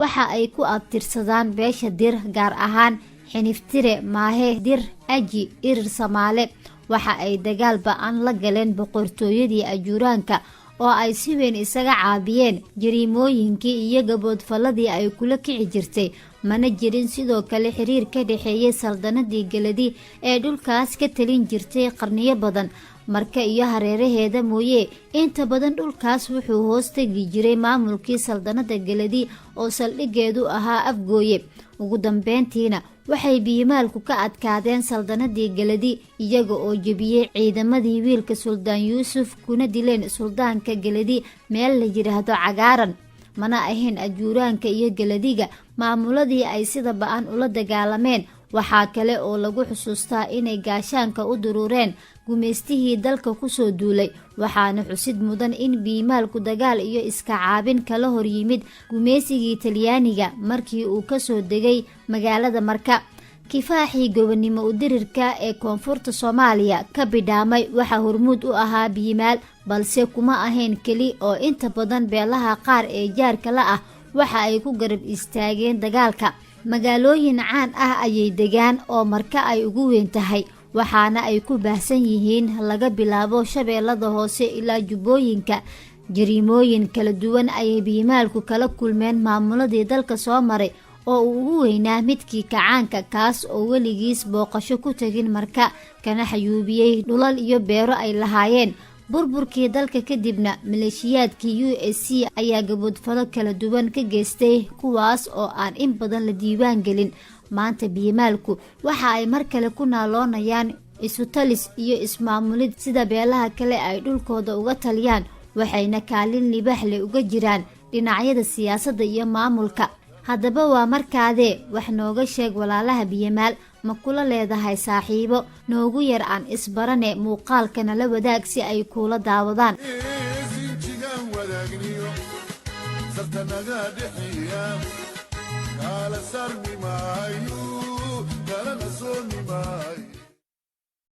waxa ay ku abtirsadaan beesha dir gaar ahaan xiniftire maahe dir aji irir Soomaale waxa ay dagaal ba'an la galeen boqortooyadii ajuuraanka oo ay si weyn isaga caabiyeen jariimooyinkii iyo gaboodfaladii ay kula kici jirtay mana jirin sidoo kale xiriir ka dhaxeeyay saldanadii Galadi ee dhulkaas ka talin jirtay qarniyo badan marka iyo hareeraheeda mooyee inta badan dhulkaas wuxuu hoos tagi jiray maamulkii saldanada Galadi oo saldhigeedu ahaa Afgooye ugu dambeyntiina waxay biimaalku ka adkaadeen saldanadii Galadi iyaga oo jabiyay ciidamadii wiilka Suldaan Yuusuf kuna dileen suldaanka Galadi meel la yiraahdo Cagaaran mana ahayn ajuuraanka iyo Galadiga maamuladii ay sida ba'an ula dagaalameen waxaa kale oo lagu xusuustaa inay gaashaanka u durureen gumeystihii dalka ku soo duulay waxaana xusid mudan in biimaalku dagaal iyo iska caabin kala hor yimid gumeysigii Talyaaniga markii uu ka soo degay magaalada Marka kifaaxii gobonimo u dirirka ee koonfurta Soomaaliya ka bidhaamay waxa hormuud u ahaa biimaal balse kuma ahayn kali oo inta badan beelaha qaar ee jaarka la ah waxa ay ku garab istaageen dagaalka magaalooyin caan ah ayay degaan oo Marka ay ugu weyn tahay waxaana ay ku baahsan yihiin laga bilaabo Shabeellada Hoose ilaa Jubbooyinka jariimooyin kala duwan ayay biimaalku kala kulmeen maamuladii dalka soo maray oo ugu weynaa midkii kacaanka kaas oo weligiis booqasho ku tagin Marka kana xayuubiyay dhulal iyo beero ay lahaayeen burburkii dalka kadibna maleeshiyaadkii USC ayaa gaboodfalo kala duwan ka geystay kuwaas oo aan in badan la diiwaan gelin maanta biimaalku waxa ay mar kale ku naaloonayaan isu talis iyo ismaamulid sida beelaha kale ay dhulkooda uga taliyaan waxayna kaalin libaax leh uga jiraan dhinacyada siyaasadda iyo maamulka haddaba waa markaadee wax nooga sheeg walaalaha biimaal ma kula leedahay saaxiibo noogu yar aan isbarane muuqaalkana la wadaag si ay kula daawadaan sartanaga dhixiya kala sarmi maayo